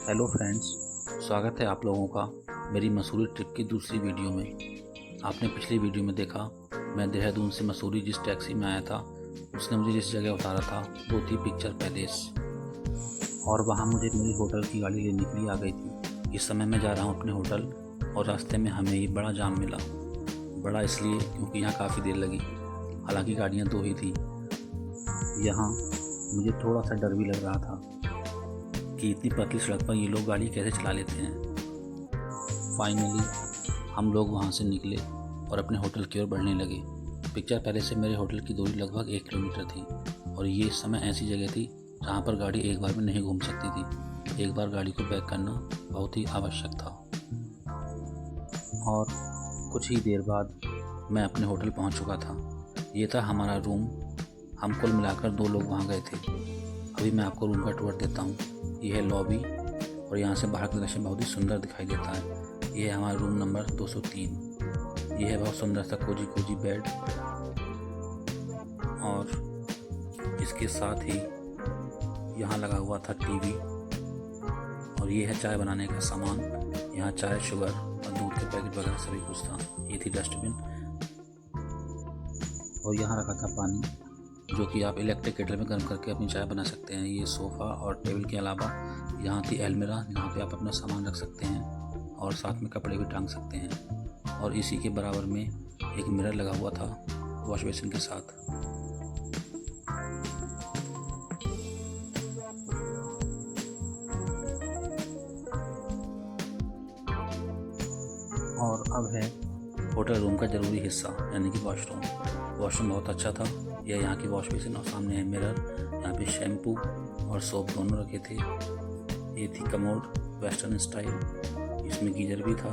Hello friends, स्वागत है आप लोगों का मेरी मसूरी ट्रिप की दूसरी वीडियो में। आपने पिछली वीडियो में देखा मैं देहरादून से मसूरी जिस टैक्सी में आया था उसने मुझे जिस जगह उतारा था वो थी पिक्चर पैलेस, और वहाँ मुझे मेरी होटल की गाड़ी लेने के लिए आ गई थी। इस समय मैं जा रहा हूँ अपने होटल और रास्ते में हमें ये बड़ा जाम मिला। बड़ा इसलिए क्योंकि यहाँ काफ़ी देर लगी, हालांकि गाड़ियाँ दो ही थी। यहाँ मुझे थोड़ा सा डर भी लग रहा था कि इतनी पतली सड़क पर ये लोग गाड़ी कैसे चला लेते हैं। फाइनली हम लोग वहाँ से निकले और अपने होटल की ओर बढ़ने लगे। पिक्चर पैलेस से मेरे होटल की दूरी लगभग 1 किलोमीटर थी और ये इस समय ऐसी जगह थी जहाँ पर गाड़ी एक बार में नहीं घूम सकती थी। एक बार गाड़ी को बैक करना बहुत ही आवश्यक था। और कुछ ही देर बाद मैं अपने होटल पहुँच चुका था। ये था हमारा रूम। हम कुल मिलाकर 2 लोग वहाँ गए थे। अभी मैं आपको रूम का टूर देता हूँ। ये है लॉबी और यहाँ से बाहर का दृश्य बहुत ही सुंदर दिखाई देता है। ये है हमारा रूम नंबर 203। ये है बहुत सुंदर सा कोजी बेड और इसके साथ ही यहाँ लगा हुआ था टीवी। और ये है चाय बनाने का सामान। यहाँ चाय, शुगर और दूध के पैकेट वगैरह सभी कुछ था। ये थी डस्टबिन और यहाँ रखा था पानी जो कि आप इलेक्ट्रिक केटल में गर्म करके अपनी चाय बना सकते हैं। ये सोफ़ा और टेबल के अलावा यहाँ थी अलमीरा जहाँ पे आप अपना सामान रख सकते हैं और साथ में कपड़े भी टांग सकते हैं। और इसी के बराबर में एक मिरर लगा हुआ था वॉश बेसिन के साथ। और अब है होटल रूम का ज़रूरी हिस्सा यानी कि वॉशरूम। वॉशरूम बहुत अच्छा था। यह यहाँ की वॉश बेसिन और सामने है मिरर। यहाँ पे शैम्पू और सोप दोनों रखे थे। ये थी कमोड वेस्टर्न स्टाइल, इसमें गीजर भी था।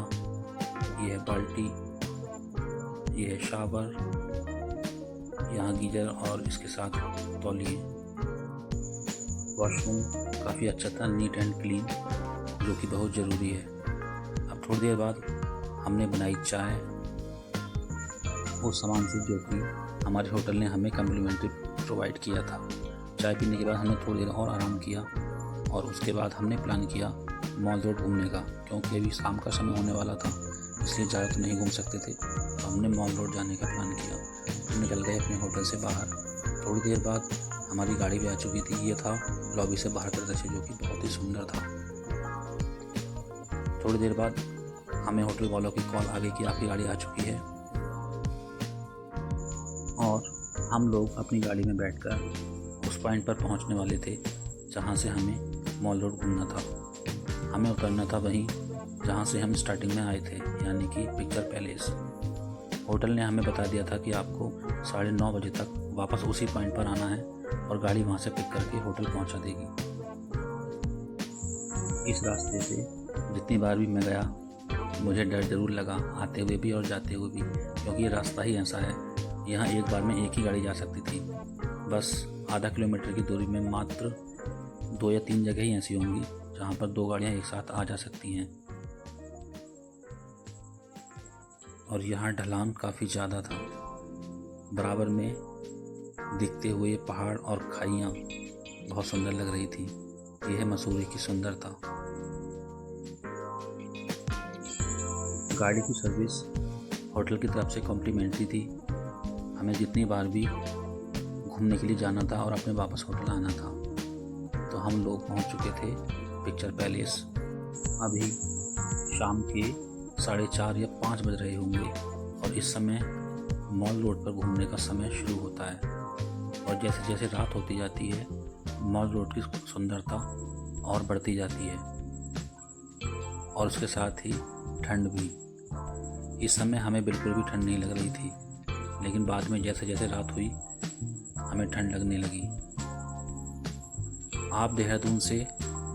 ये है बाल्टी, ये है शावर, यहाँ गीजर और इसके साथ तौलिए। वॉशरूम काफ़ी अच्छा था, नीट एंड क्लीन, जो कि बहुत ज़रूरी है। अब थोड़ी देर बाद हमने बनाई चाय उस सामान से जो कि हमारे होटल ने हमें कम्प्लीमेंट्री प्रोवाइड किया था। चाय पीने के बाद हमने थोड़ी देर और आराम किया और उसके बाद हमने प्लान किया मॉल रोड घूमने का, क्योंकि अभी शाम का समय होने वाला था इसलिए ज़्यादा तो नहीं घूम सकते थे। तो हमने मॉल रोड जाने का प्लान किया। हम निकल गए अपने होटल से बाहर। थोड़ी देर बाद हमारी गाड़ी भी आ चुकी थी। ये था लॉबी से बाहर का दृश्य जो कि बहुत ही सुंदर था। थोड़ी देर बाद हमें होटल वालों की कॉल आ गई कि आपकी गाड़ी आ चुकी है और हम लोग अपनी गाड़ी में बैठकर उस पॉइंट पर पहुंचने वाले थे जहां से हमें मॉल रोड घूमना था। हमें उतरना था वहीं जहां से हम स्टार्टिंग में आए थे, यानी कि पिक्चर पैलेस। होटल ने हमें बता दिया था कि आपको 9:30 बजे तक वापस उसी पॉइंट पर आना है और गाड़ी वहां से पिक करके होटल पहुंचा देगी। इस रास्ते से जितनी बार भी मैं गया मुझे डर ज़रूर लगा, आते हुए भी और जाते हुए भी, क्योंकि ये रास्ता ही ऐसा है। यहाँ एक बार में एक ही गाड़ी जा सकती थी। बस आधा किलोमीटर की दूरी में मात्र 2 या 3 जगह ही ऐसी होंगी जहाँ पर 2 गाड़ियाँ एक साथ आ जा सकती हैं। और यहाँ ढलान काफ़ी ज़्यादा था। बराबर में दिखते हुए पहाड़ और खाइयाँ बहुत सुंदर लग रही थी। यह है मसूरी की सुंदरता। गाड़ी की सर्विस होटल की तरफ से कॉम्प्लीमेंट्री थी। हमें जितनी बार भी घूमने के लिए जाना था और अपने वापस होटल आना था। तो हम लोग पहुंच चुके थे पिक्चर पैलेस। अभी शाम के 4:30 या 5 बज रहे होंगे और इस समय मॉल रोड पर घूमने का समय शुरू होता है। और जैसे जैसे रात होती जाती है मॉल रोड की सुंदरता और बढ़ती जाती है और उसके साथ ही ठंड भी। इस समय हमें बिल्कुल भी ठंड नहीं लग रही थी, लेकिन बाद में जैसे जैसे रात हुई हमें ठंड लगने लगी। आप देहरादून से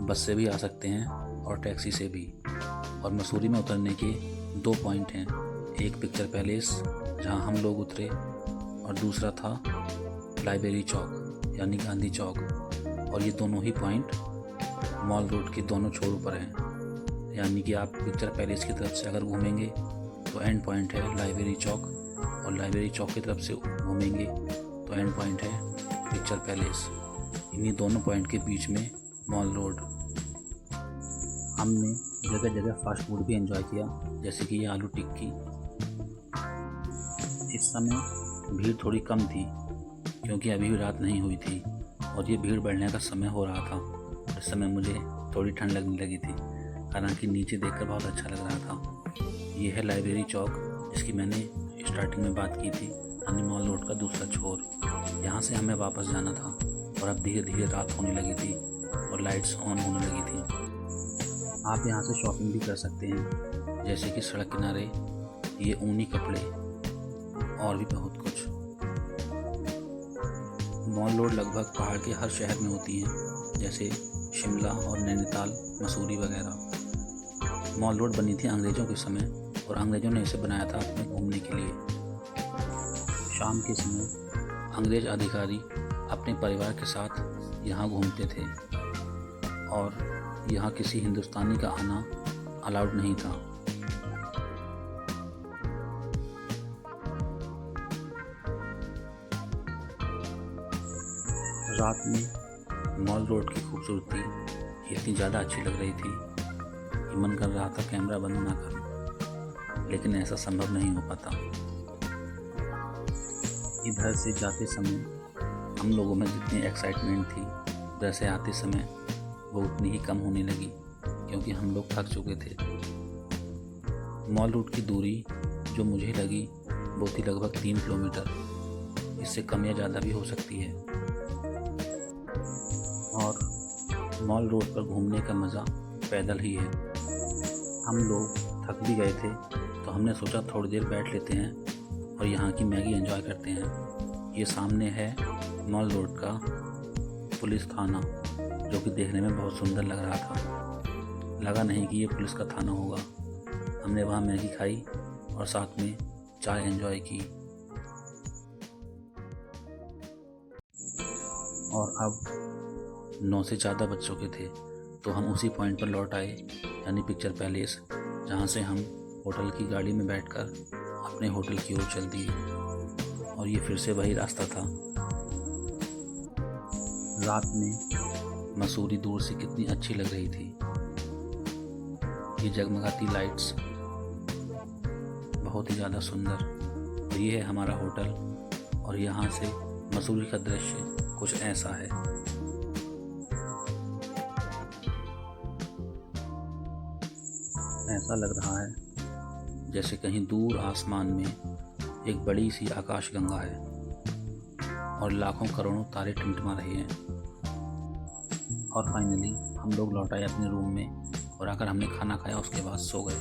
बस से भी आ सकते हैं और टैक्सी से भी। और मसूरी में उतरने के 2 पॉइंट हैं, एक पिक्चर पैलेस जहां हम लोग उतरे और दूसरा था लाइब्रेरी चौक यानी गांधी चौक। और ये दोनों ही पॉइंट मॉल रोड के दोनों छोरों पर हैं, यानी कि आप पिक्चर पैलेस की तरफ से अगर घूमेंगे तो एंड पॉइंट है लाइब्रेरी चौक और लाइब्रेरी चौक की तरफ से घूमेंगे तो एंड पॉइंट है पिक्चर पैलेस। इन्हीं दोनों पॉइंट के बीच में मॉल रोड। हमने जगह जगह फास्ट फूड भी एंजॉय किया, जैसे कि ये आलू टिक्की। इस समय भीड़ थोड़ी कम थी क्योंकि अभी भी रात नहीं हुई थी और ये भीड़ बढ़ने का समय हो रहा था। इस समय मुझे थोड़ी ठंड लगने लगी थी, हालांकि नीचे देखकर बहुत अच्छा लग रहा था। ये है लाइब्रेरी चौक, जिसकी मैंने स्टार्टिंग में बात की थी, यानी मॉल रोड का दूसरा छोर। यहाँ से हमें वापस जाना था और अब धीरे धीरे रात होने लगी थी और लाइट्स ऑन होने लगी थी। आप यहाँ से शॉपिंग भी कर सकते हैं, जैसे कि सड़क किनारे ये ऊनी कपड़े और भी बहुत कुछ। मॉल रोड लगभग पहाड़ के हर शहर में होती हैं, जैसे शिमला और नैनीताल, मसूरी वगैरह। मॉल रोड बनी थी अंग्रेज़ों के समय और अंग्रेज़ों ने इसे बनाया था अपने घूमने के लिए। शाम के समय अंग्रेज़ अधिकारी अपने परिवार के साथ यहाँ घूमते थे और यहाँ किसी हिंदुस्तानी का आना अलाउड नहीं था। रात में मॉल रोड की खूबसूरती इतनी ज़्यादा अच्छी लग रही थी कि मन कर रहा था कैमरा बंद ना करूं, लेकिन ऐसा संभव नहीं हो पाता। इधर से जाते समय हम लोगों में जितनी एक्साइटमेंट थी, उधर से आते समय वो उतनी ही कम होने लगी क्योंकि हम लोग थक चुके थे। मॉल रोड की दूरी जो मुझे लगी वो थी लगभग 3 किलोमीटर, इससे कम या ज़्यादा भी हो सकती है। और मॉल रोड पर घूमने का मज़ा पैदल ही है। हम लोग थक भी गए थे तो हमने सोचा थोड़ी देर बैठ लेते हैं और यहाँ की मैगी एंजॉय करते हैं। ये सामने है मॉल रोड का पुलिस थाना, जो कि देखने में बहुत सुंदर लग रहा था। लगा नहीं कि ये पुलिस का थाना होगा। हमने वहाँ मैगी खाई और साथ में चाय एंजॉय की। और अब 9 से ज़्यादा बज चुके थे तो हम उसी पॉइंट पर लौट आए, यानी पिक्चर पैलेस, जहाँ से हम होटल की गाड़ी में बैठकर अपने होटल की ओर चल दिए। और ये फिर से वही रास्ता था। रात में मसूरी दूर से कितनी अच्छी लग रही थी। ये जगमगाती लाइट्स बहुत ही ज़्यादा सुंदर। और ये है हमारा होटल और यहाँ से मसूरी का दृश्य कुछ ऐसा है। ऐसा लग रहा है जैसे कहीं दूर आसमान में एक बड़ी सी आकाशगंगा है और लाखों करोड़ों तारे टिमटिमा रहे हैं। और फाइनली हम लोग लौट आए अपने रूम में और आकर हमने खाना खाया, उसके बाद सो गए।